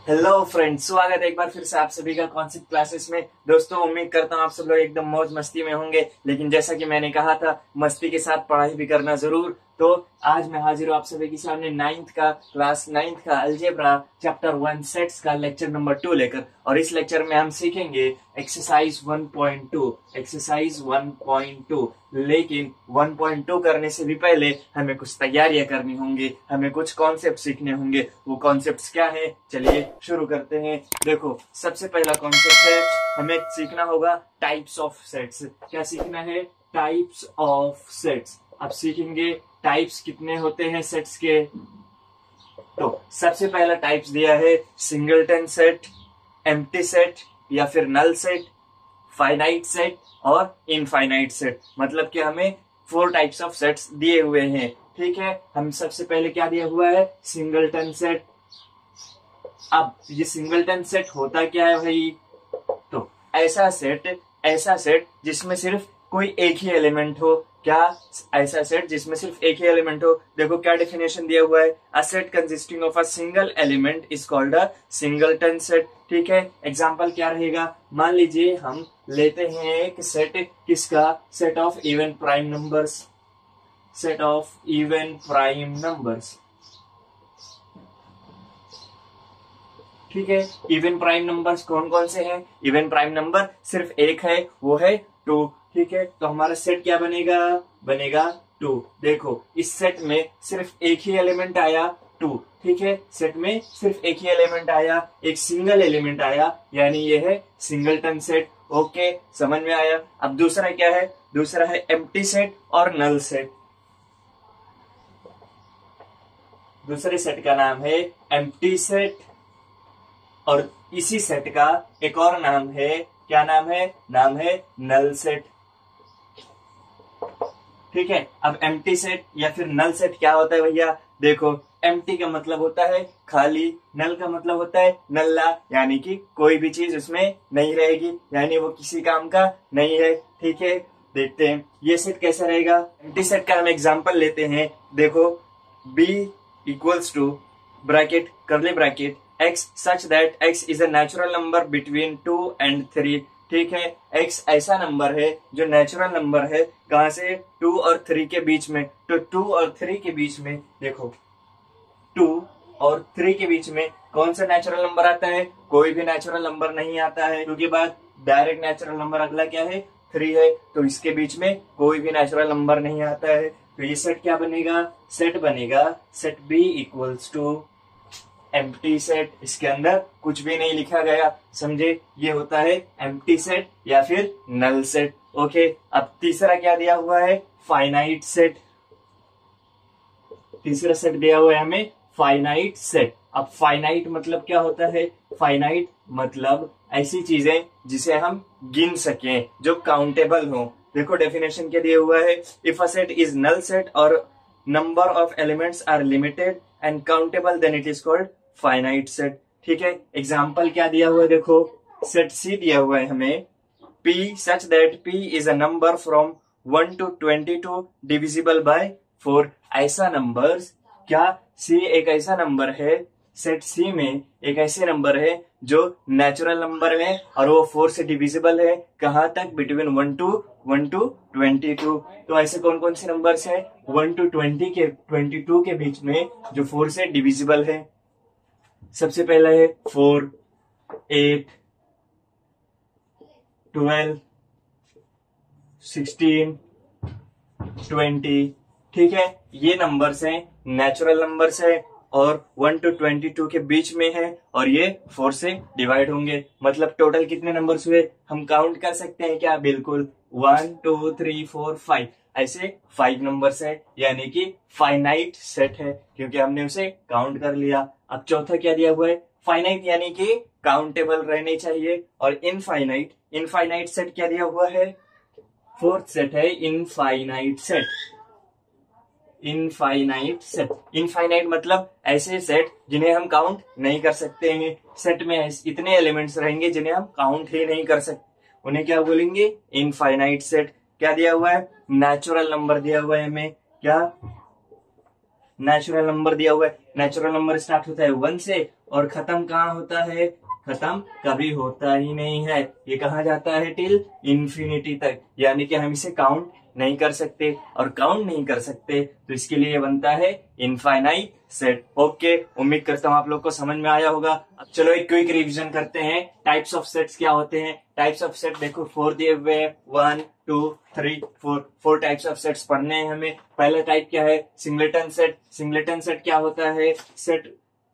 Hello friends, स्वागत है एक बार फिर से आप सभी का कॉन्सेप्ट क्लासेस में। दोस्तों, उम्मीद करता हूँ आप सब लोग एकदम मौज मस्ती में होंगे, लेकिन जैसा कि मैंने कहा था मस्ती के साथ पढ़ाई भी करना जरूर। तो आज मैं हाजिर हूँ आप सभी के सामने क्लास नाइन्थ का अलजेब्रा चैप्टर 1 सेट्स का लेक्चर नंबर 2 लेकर। और इस लेक्चर में हम सीखेंगे एक्सरसाइज 1.2। लेकिन 1.2 करने से भी पहले हमें कुछ तैयारियां करनी होंगी, हमें कुछ कॉन्सेप्ट सीखने होंगे। वो कॉन्सेप्ट्स क्या है, चलिए शुरू करते हैं। देखो, सबसे पहला कॉन्सेप्ट है, हमें सीखना होगा टाइप्स ऑफ सेट्स। क्या सीखना है? Types of sets. अब सीखेंगे टाइप्स कितने होते हैं सेट्स के। तो सबसे पहला टाइप्स दिया है सिंगलटन सेट, एम्प्टी सेट या फिर नल सेट, फाइनाइट सेट और इनफाइनाइट सेट। मतलब कि हमें 4 टाइप्स ऑफ सेट्स दिए हुए हैं। ठीक है, हम सबसे पहले क्या दिया हुआ है? Singleton set. अब ये सिंगलटन सेट होता क्या है भाई? तो ऐसा सेट जिसमें सिर्फ कोई एक ही एलिमेंट हो। क्या? ऐसा सेट जिसमें सिर्फ एक ही एलिमेंट हो। देखो क्या डेफिनेशन दिया हुआ है, a set consisting of a single element is called a singleton set. ठीक है, एग्जांपल क्या रहेगा? मान लीजिए हम लेते हैं एक सेट, किसका? Set of even prime numbers. Set of even prime numbers. ठीक है, इवन प्राइम नंबर्स कौन कौन से हैं? इवन प्राइम नंबर सिर्फ एक है, वो है 2। ठीक है, तो हमारा सेट क्या बनेगा? बनेगा 2। देखो, इस सेट में सिर्फ एक ही एलिमेंट आया, 2। ठीक है, सेट में सिर्फ एक ही एलिमेंट आया, एक सिंगल एलिमेंट आया, यानी ये है सिंगलटन सेट। ओके, समझ में आया। अब दूसरा क्या है? दूसरा है एम्प्टी सेट और नल सेट। दूसरे सेट का नाम है एम्प्टी सेट और इसी सेट का एक और नाम है। क्या नाम है? नाम है नल सेट। ठीक है, अब एम्प्टी सेट या फिर नल सेट क्या होता है भैया? देखो, एम्प्टी का मतलब होता है खाली, नल का मतलब होता है नल्ला, यानी कि कोई भी चीज उसमें नहीं रहेगी, यानी वो किसी काम का नहीं है। ठीक है, देखते हैं ये सेट कैसा रहेगा। एम्प्टी सेट का हम एग्जांपल लेते हैं। देखो, b equals to bracket curly bracket x such that x is a natural number between 2 and 3। ठीक है, x ऐसा नंबर है जो नेचुरल नंबर है, कहां से? 2 और 3 के बीच में। तो 2 और 3 के बीच में देखो, 2 और 3 के बीच में कौन सा नेचुरल नंबर आता है? कोई भी नेचुरल नंबर नहीं आता है, क्योंकि बाद डायरेक्ट नेचुरल नंबर अगला क्या है? 3 है, तो इसके बीच में कोई भी नेचुरल नंबर नहीं आता है। तो ये सेट क्या बनेगा? सेट बनेगा set b equals to empty set. इसके अंदर कुछ भी नहीं लिखा गया, समझे? ये होता है एम्प्टी सेट या फिर नल सेट। ओके, अब तीसरा क्या दिया हुआ है? Finite set. तीसरा सेट दिया हुआ है हमें फाइनाइट सेट। अब फाइनाइट मतलब क्या होता है? फाइनाइट मतलब ऐसी चीजें जिसे हम गिन सकें, जो काउंटेबल हो। देखो डेफिनेशन क्या दिया हुआ है, if a set is null set और number of elements are limited and countable then it is called finite set. ठीक है, एग्जाम्पल क्या दिया हुआ है? देखो, सेट सी दिया हुआ है हमें, p such that p is a number from 1 to 22 divisible by 4। ऐसा नंबर, क्या c एक ऐसा नंबर है, सेट सी में एक ऐसे नंबर है जो नेचुरल नंबर है और वो 4 से डिविजिबल है। कहां तक? Between 1 to 22। तो ऐसे कौन कौन से नंबर्स हैं? 1 to 22 के बीच में जो 4 से डिविजिबल है। सबसे पहला है 4, 8, 12, 16, 20। ठीक है, ये नंबर्स हैं, नेचुरल नंबर्स है और 1 to 22 के बीच में है और ये 4 से डिवाइड होंगे। मतलब टोटल कितने नंबर्स हुए? हम काउंट कर सकते हैं क्या? बिल्कुल, 1 2 3 4 5, ऐसे 5 नंबर्स है, यानी कि फाइनाइट सेट है, क्योंकि हमने उसे काउंट कर लिया। अब चौथा क्या दिया हुआ है? फाइनाइट यानी कि काउंटेबल रहने चाहिए। और इनफाइनाइट सेट क्या दिया हुआ है? फोर्थ सेट है इनफाइनाइट सेट। इनफाइनाइट मतलब ऐसे सेट जिन्हें हम काउंट नहीं कर सकते हैं। सेट में इतने एलिमेंट्स रहेंगे जिन्हें हम काउंट ही नहीं कर सकते, उन्हें क्या बोलेंगे? Infinite set. क्या दिया हुआ है? नेचुरल नंबर दिया हुआ है हमें। क्या? नेचुरल नंबर दिया हुआ है। नेचुरल नंबर स्टार्ट होता है 1 से और खत्म कहाँ होता है, खत्म कभी होता ही नहीं है, ये कहाँ जाता है, टिल इंफिनिटी तक, यानी कि हम इसे काउंट नहीं कर सकते, और काउंट नहीं कर सकते तो इसके लिए बनता है इनफाइनाइट सेट। ओके, उम्मीद करता हूँ आप लोग को समझ में आया होगा। अब चलो एक क्विक रिवीजन करते हैं, टाइप्स ऑफ सेट्स क्या होते हैं। टाइप्स ऑफ सेट देखो 4 दिए हुए हैं, 1 2 3 4 टाइप्स ऑफ सेट्स पढ़ने हैं हमें। पहला टाइप क्या है, सिंगलेटन सेट। सिंगलेटन सेट क्या होता है,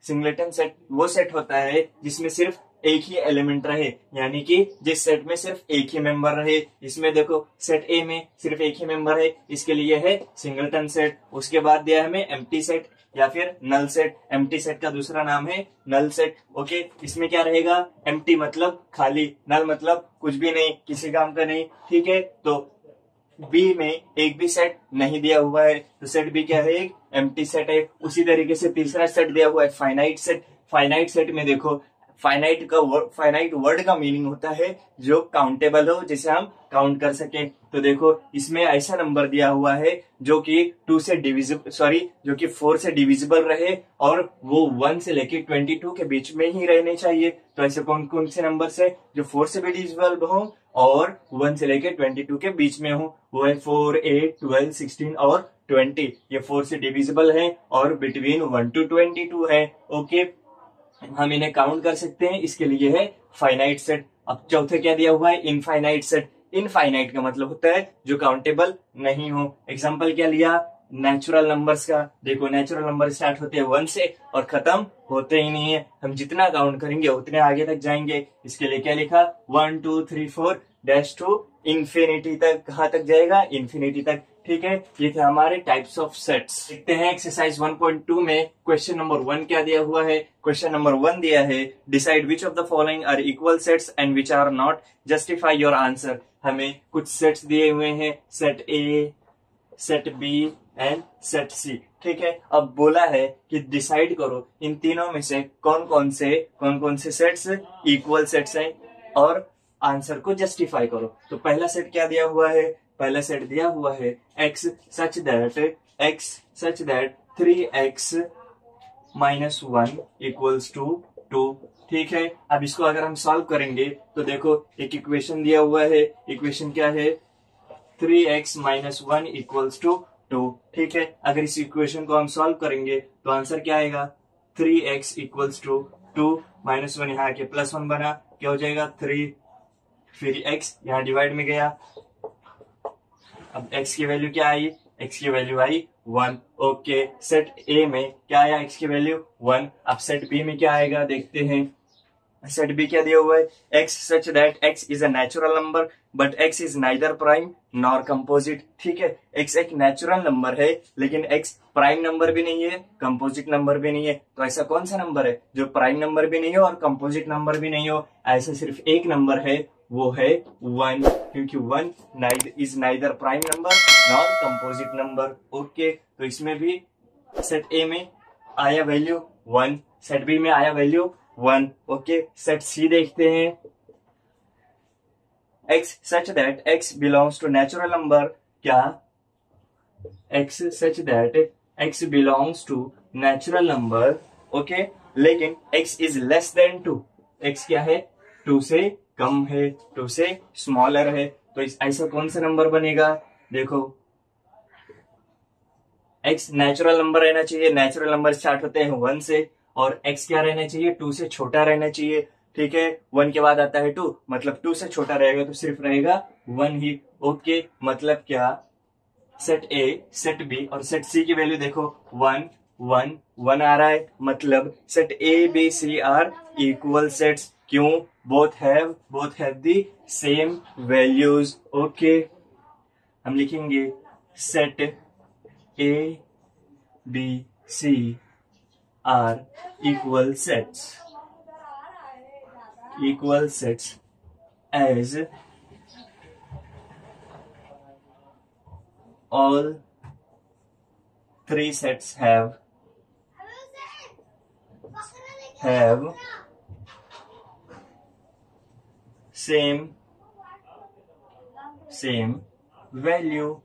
सिंगलेटन सेट वो सेट होता है जिसमें सिर्फ एक ही एलिमेंट रहे, यानी कि जिस सेट में सिर्फ एक ही मेंबर रहे। इसमें देखो सेट ए में सिर्फ एक ही मेंबर है, इसके लिए है सिंगलटन सेट। उसके बाद दिया है हमें एम्प्टी सेट या फिर नल सेट। एम्प्टी सेट का दूसरा नाम है नल सेट। ओके, इसमें क्या रहेगा, एम्प्टी मतलब खाली, नल मतलब कुछ भी नहीं, किसी काम का नहीं। ठीक है, तो बी में एक भी सेट नहीं दिया हुआ है तो सेट बी क्या है, एक एम्प्टी सेट है। उसी तरीके से तीसरा सेट दिया हुआ है फाइनाइट सेट। फाइनाइट सेट में देखो फाइनाइट वर्ड का मीनिंग होता है जो काउंटेबल हो, जिसे हम काउंट कर सके। तो देखो इसमें ऐसा नंबर दिया हुआ है जो कि 4 से डिविजिबल रहे और वो 1 से लेके 22 के बीच में ही रहने चाहिए। तो ऐसे कौन कौन से नंबर है जो 4 से भी डिविजिबल हो और 1 से लेके 22 के बीच में हो, वो है 4, 8, 12, 16 और 20। ये 4 से डिविजिबल है और बिटवीन 1 to 22 है। ओके, हम इन्हें काउंट कर सकते हैं, इसके लिए है फाइनाइट सेट। अब चौथे क्या दिया हुआ है, इनफाइनाइट सेट। इनफाइनाइट का मतलब होता है जो काउंटेबल नहीं हो। एग्जांपल क्या लिया, नेचुरल नंबर्स का। देखो नेचुरल नंबर स्टार्ट होते हैं 1 से और खत्म होते ही नहीं है, हम जितना काउंट करेंगे उतने आगे तक जाएंगे। इसके लिए क्या लिखा, 1 2 3 4 डैश टू इंफिनिटी तक। कहाँ तक जाएगा, इंफिनिटी तक। ठीक है, ये थे हमारे टाइप्स ऑफ सेट्स। देखते हैं एक्सरसाइज 1.2 में क्वेश्चन नंबर 1 क्या दिया हुआ है। क्वेश्चन नंबर 1 दिया है, decide which of the following are equal sets and which are not, justify your answer. हमें कुछ सेट्स दिए हुए हैं, set A, set B and set C. ठीक है, अब बोला है कि डिसाइड करो इन तीनों में से कौन कौन से सेट्स इक्वल सेट्स हैं और आंसर को जस्टिफाई करो। तो पहला सेट क्या दिया हुआ है, पहला सेट दिया हुआ है x such that 3x minus 1 equals to 2। ठीक है, अब इसको अगर हम सॉल्व करेंगे तो देखो एक इक्वेशन दिया हुआ है, इक्वेशन क्या है, 3x माइनस 1 इक्वल्स टू 2। ठीक है, अगर इस इक्वेशन को हम सॉल्व करेंगे तो आंसर क्या आएगा, 3x इक्वल्स टू 2 माइनस 1 यहाँ के प्लस 1 बना, क्या हो जाएगा 3, फिर x यहाँ डिवाइड में गया। अब x की वैल्यू क्या आई, x की value I 1। Okay, set A में क्या आया, x की वैल्यू 1। अब सेट B में क्या आएगा देखते हैं। सेट B क्या दिया हुआ है, x such that x is a natural number but x is neither prime nor composite. ठीक है, x एक नेचुरल नंबर है लेकिन x प्राइम नंबर भी नहीं है, कंपोजिट नंबर भी नहीं है। तो ऐसा कौन सा नंबर है जो प्राइम नंबर भी नहीं हो और कंपोजिट नंबर भी नहीं हो, ऐसा सिर्फ एक नंबर है, वो है 1, क्योंकि 1 is neither prime number nor composite number. Okay, तो इसमें भी सेट ए में आया वैल्यू 1, सेट बी में आया वैल्यू 1। ओके, सेट सी देखते हैं, x such that x belongs to natural number, क्या x such that x belongs to natural number। Okay, लेकिन x is less than 2, x क्या है 2 से कम है, 2 से स्मॉलर है। तो ऐसा कौन सा नंबर बनेगा, देखो x नेचुरल नंबर रहना चाहिए, नेचुरल नंबर स्टार्ट होते हैं 1 से और x क्या रहना चाहिए, 2 से छोटा रहना चाहिए। ठीक है, 1 के बाद आता है 2, मतलब 2 से छोटा रहेगा तो सिर्फ रहेगा 1 ही। ओके, मतलब क्या, सेट A, सेट B और सेट C की वैल्यू देखो 1 1 1 आ रहा है, मतलब set A B C are equal sets. क्यों, both have the same values. Okay, हम लिखेंगे set A B C are equal sets as all 3 sets have same value।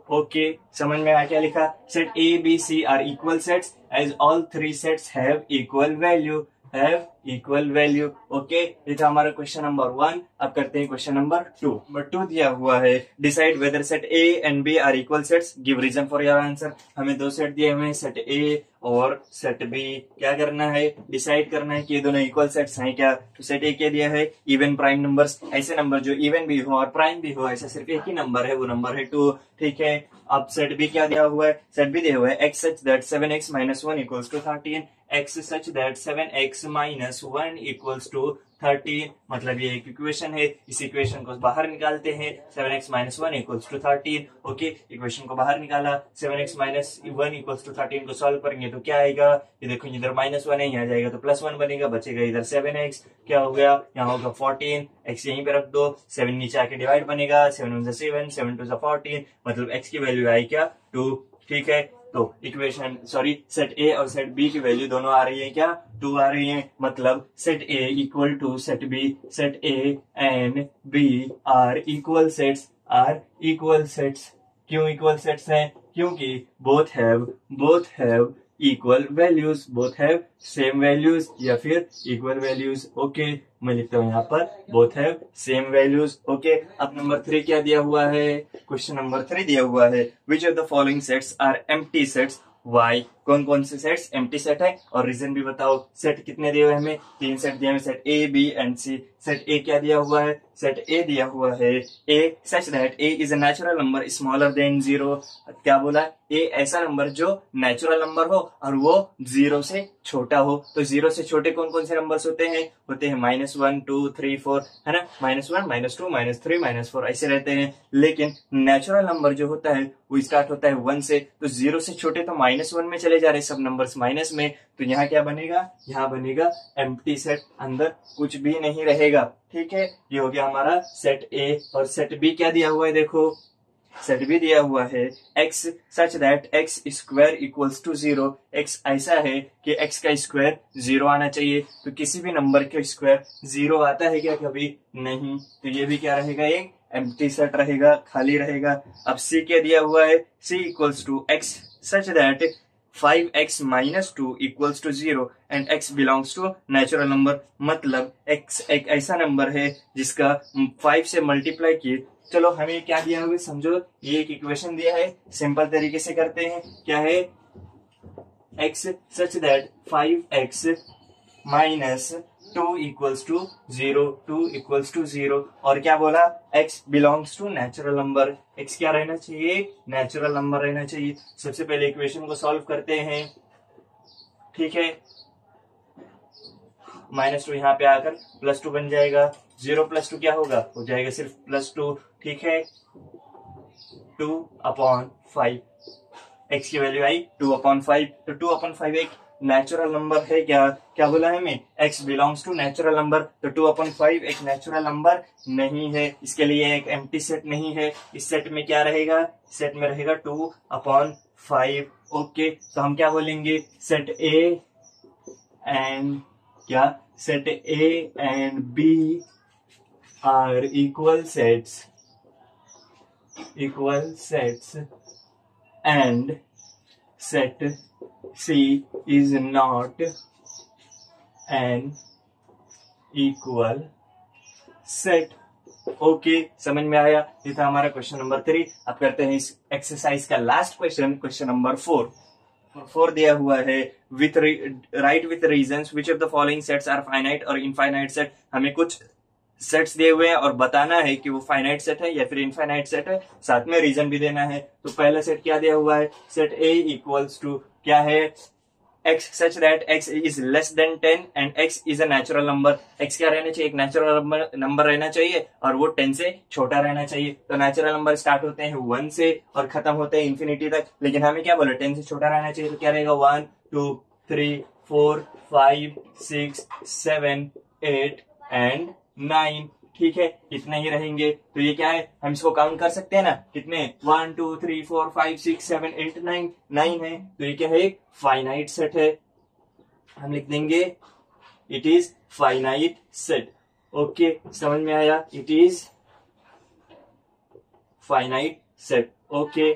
Okay, समझ में आ क्या लिखा, set A B C are equal sets as all 3 sets have equal value. Have equal value. Okay, ये था हमारा question number 1। अब करते हैं क्वेश्चन नंबर 2। नंबर 2 दिया हुआ है, decide whether set A and B are equal sets, give reason for your answer. हमें दो सेट दिए हुए हैं, सेट ए और सेट बी। क्या करना है, डिसाइड करना है कि ये दोनों इक्वल सेट्स हैं क्या। तो सेट ए क्या दिया है, इवन प्राइम नंबर्स, ऐसे नंबर जो इवन भी हो और प्राइम भी हो, ऐसा सिर्फ एक ही नंबर है, वो नंबर है 2। ठीक है, अब सेट बी क्या दिया हुआ है, सेट बी दिया हुआ है x such that 7x minus 1 equals to 13, x such that 7x minus 1 equals to 13। मतलब ये एक इक्वेशन है, इस इक्वेशन को बाहर निकालते हैं, 7x minus 1 equals to 13। Okay, equation को बाहर निकाला, 7x minus 1 equals to 13 को सॉल्व करेंगे तो क्या आएगा, ये देखो इधर -1 है, यहाँ जाएगा तो +1 बनेगा, बचेगा इधर 7x। क्या हो गया, यहाँ होगा 14, x यहीं पे रख दो, 7 नीचे आके डिवाइड बनेगा, 7 1 7, 7 2 14, मतलब x की वैल्यू आई क्या, 2। ठीक है, तो इक्वेशन सेट ए और सेट बी की वैल्यू दोनों आ रही है क्या, 2 आ रही है। मतलब set A equal to set B, set A and B are equal sets, are equal sets. क्यों इक्वल सेट्स हैं, क्योंकि both have equal values, both have same values या फिर इक्वल वैल्यूज। ओके, मैं लिखता हूँ यहाँ पर both have same values. Okay, अब नंबर 3 क्या दिया हुआ है, क्वेश्चन नंबर 3 दिया हुआ है, which of the following sets are empty sets, why. कौन कौन से सेट्स एम्प्टी सेट है और रीजन भी बताओ। सेट कितने दिए हुए हमें, 3 सेट दिए हुए, set A B and C. Set A क्या दिया हुआ है, सेट ए दिया हुआ है A such that A is a natural number smaller than 0। क्या बोला, ए ऐसा नंबर जो नेचुरल नंबर हो और वो 0 से छोटा हो। तो 0 से छोटे कौन कौन से नंबर्स होते हैं, -1 2 3 4, है ना, -1 -2 -3 -4 ऐसे रहते हैं। लेकिन नेचुरल नंबर जो होता है वो स्टार्ट होता है 1 से, तो 0 से छोटे तो -1 में चले जा रहे सब नंबर्स माइनस में, तो यहाँ क्या बनेगा, यहाँ बनेगा एम्प्टी सेट, अंदर कुछ भी नहीं रहेगा। ठीक है, ये हो गया हमारा सेट ए। और सेट बी क्या दिया हुआ है, देखो सेट बी दिया हुआ है x such that x square equals to 0। x ऐसा है कि x का स्क्वायर 0 आना चाहिए। तो किसी भी नंबर के स्क्वायर 0 आता है क्या, कभी नहीं। तो ये भी क्या रहेगा, एक एम्प्टी सेट रहेगा, खाली रहेगा। अब c क्या दिया हुआ है, c equals to x such that 5x minus 2 equals to 0 and x belongs to natural number। मतलब x एक ऐसा नंबर है जिसका 5 से मल्टीप्लाई किए। चलो हमें क्या दिया हुआ समझो, ये एक इक्वेशन दिया है, सिंपल तरीके से करते हैं। क्या है, x such that 5x minus 2 equals to 0, 2 equals to 0। और क्या बोला, x belongs to natural number, x क्या रहना चाहिए, नेचुरल नंबर रहना चाहिए। सबसे पहले इक्वेशन को सॉल्व करते हैं। ठीक है, -2 यहाँ पे आकर +2 बन जाएगा, 0 + 2 क्या होगा, हो जाएगा सिर्फ +2। ठीक है, 2/5, x की वैल्यू आई 2/5। तो 2/5 एक नेचुरल नंबर है क्या, क्या बोला है हमें, x belongs to natural number. तो 2/5 एक नेचुरल नंबर नहीं है, इसके लिए एक एम्प्टी सेट नहीं है। इस सेट में क्या रहेगा, सेट में रहेगा 2/5। ओके, तो हम क्या बोलेंगे, सेट ए एंड क्या, set A and B are equal sets and set C is not an equal set। Okay, समझ में आया। ये था हमारा क्वेश्चन नंबर 3। अब करते हैं इस एक्सरसाइज का लास्ट क्वेश्चन, क्वेश्चन नंबर 4 दिया हुआ है, with right with reasons which of the following sets are finite और इनफाइनाइट सेट। हमें कुछ सेट्स दिए हुए हैं और बताना है कि वो फाइनाइट सेट है या फिर इनफाइनाइट सेट है, साथ में रीजन भी देना है। तो पहला सेट क्या दिया हुआ है, सेट ए इक्वल्स टू क्या है, x such that x is less than 10 and x is a natural number। x क्या रहना चाहिए, एक नेचुरल नंबर रहना चाहिए और वो 10 से छोटा रहना चाहिए। तो नेचुरल नंबर स्टार्ट होते हैं 1 से और खत्म होते हैं इंफिनिटी तक, लेकिन हमें क्या बोला, 10 से छोटा रहना चाहिए। तो क्या रहेगा, 1 2 3 4 5 6 7 8 एंड 9। ठीक है, इतने ही रहेंगे। तो ये क्या है, हम इसको काउंट कर सकते हैं ना, कितने, 1 2 3 4 5 6 7 8 9 है। तो ये क्या है, एक फाइनाइट सेट है। हम लिख देंगे it is finite set. Okay, समझ में आया, it is finite set. Okay,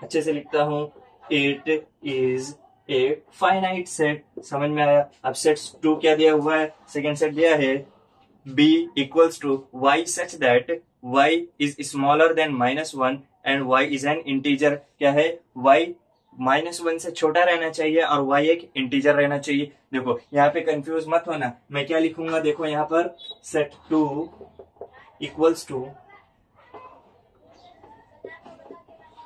अच्छे से लिखता हूं, it is a finite set. समझ में आया। अब सेट 2 क्या दिया हुआ है, सेकेंड सेट दिया है b equals to y such that y is smaller than -1 and y is an integer. क्या है, y -1 से छोटा रहना चाहिए और y एक इंटीजर रहना चाहिए। देखो यहाँ पे कंफ्यूज मत होना, मैं क्या लिखूंगा, देखो यहाँ पर सेट 2 इक्वल्स टू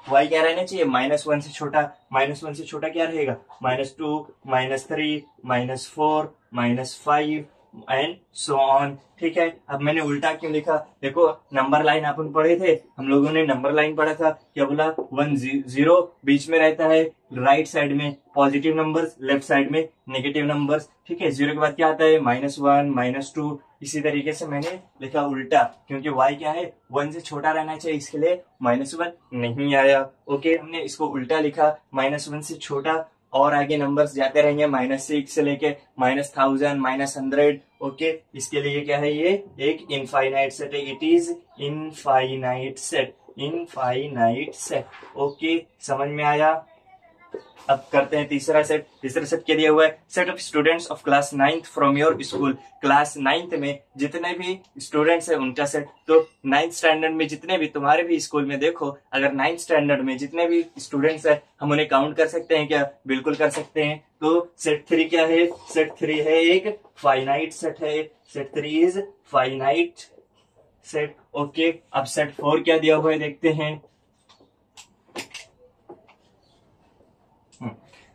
y क्या रहना चाहिए, -1 से छोटा। -1 से छोटा क्या रहेगा, -2, -3, -4, -5 एंड सो ऑन। ठीक है। अब मैंने उल्टा क्यों लिखा, देखो नंबर लाइन अपन पढ़े थे, हम लोगों ने नंबर लाइन पढ़ा था, क्या बोला, 1 0 बीच में रहता है, राइट साइड में पॉजिटिव नंबर्स, लेफ्ट साइड में नेगेटिव नंबर्स। ठीक है। 0 के बाद क्या आता है, -1, -2। इसी तरीके से मैंने लिखा उल्टा, क्योंकि y क्या है, 1 से छोटा रहना चाहिए, इसके लिए -1 नहीं आया। ओके, हमने इसको उल्टा लिखा, -1 से छोटा, और आगे नंबर्स जाते रहेंगे -6 से लेके -1000, -100। ओके, इसके लिए क्या है, ये एक इनफाइनाइट सेट है, it is infinite set, infinite set. Okay, समझ में आया। अब करते हैं तीसरा सेट। तीसरा सेट क्या दिया हुआ है, set of students of class 9th from your school. Class 9th में जितने भी स्टूडेंट्स हैं उनका सेट। तो 9th स्टैंडर्ड में जितने भी तुम्हारे भी स्कूल में देखो, अगर 9th स्टैंडर्ड में जितने भी स्टूडेंट्स हैं हम उन्हें काउंट कर सकते हैं क्या, बिल्कुल कर सकते हैं। तो सेट 3 क्या है, सेट 3 है एक फाइनाइट सेट है, set 3 is finite set. Okay, अब सेट 4 क्या दिया हुआ है देखते हैं।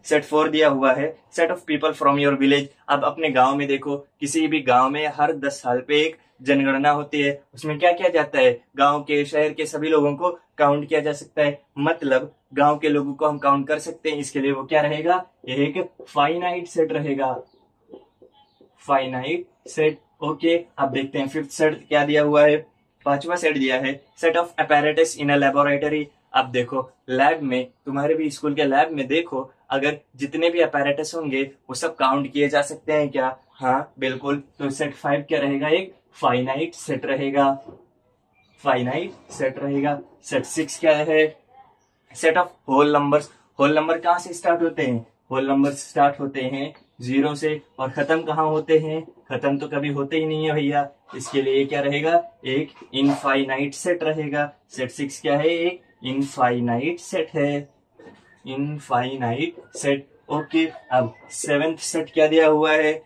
सेट 4 दिया हुआ है, set of people from your village. अब अपने गांव में देखो, किसी भी गांव में हर 10 साल पे एक जनगणना होती है, उसमें क्या किया जाता है, गांव के शहर के सभी लोगों को काउंट किया जा सकता है, मतलब गांव के लोगों को हम काउंट कर सकते हैं। इसके लिए वो क्या रहेगा, एक फाइनाइट सेट रहेगा, फाइनाइट सेट। ओके, अब देखते हैं फिफ्थ सेट क्या दिया हुआ है। पांचवा सेट दिया है, set of apparatus in a laboratory. अब देखो लैब में, तुम्हारे भी स्कूल के लैब में देखो, अगर जितने भी अपैरेटस होंगे वो सब काउंट किए जा सकते हैं क्या, हाँ बिल्कुल। तो सेट 5 क्या रहेगा, एक फाइनाइट सेट रहेगा, फाइनाइट सेट रहेगा। सेट 6 क्या है, set of whole numbers. Whole number कहाँ से स्टार्ट होते हैं, होल नंबर स्टार्ट होते हैं 0 से, और खत्म कहाँ होते हैं, खत्म तो कभी होते ही नहीं है भैया। इसके लिए क्या रहेगा, एक इनफाइनाइट सेट रहेगा। सेट 6 क्या है, एक इनफाइनाइट सेट है, इनफाइनाइट सेट। ओके, अब 7th सेट क्या दिया हुआ है,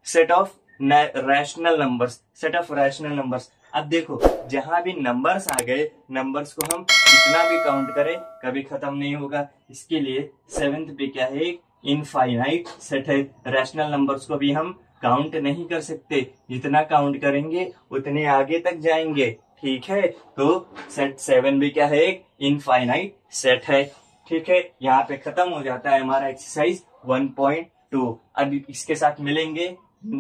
set of rational numbers, set of rational numbers. अब देखो जहां भी नंबर्स आ गए, नंबर्स को हम कितना भी काउंट करें कभी खत्म नहीं होगा। इसके लिए 7th पे क्या है, इनफाइनाइट सेट है। रैशनल नंबर्स को भी हम काउंट नहीं कर सकते, जितना काउंट करेंगे उतने आगे तक जाएंगे। ठीक है, तो सेट 7 भी क्या है, एक इनफाइनाइट सेट है। ठीक है, यहाँ पे खत्म हो जाता है हमारा एक्सरसाइज 1.2। अब इसके साथ मिलेंगे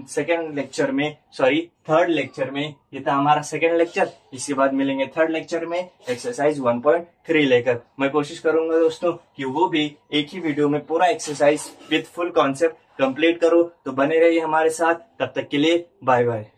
सेकेंड लेक्चर में, सॉरी थर्ड लेक्चर में। ये था हमारा सेकेंड लेक्चर, इसके बाद मिलेंगे थर्ड लेक्चर में एक्सरसाइज 1.3 लेकर। मैं कोशिश करूंगा दोस्तों कि वो भी एक ही वीडियो में पूरा exercise with full concept complete करो। तो बने रहिए हमारे साथ, तब तक के लिए बाय बाय।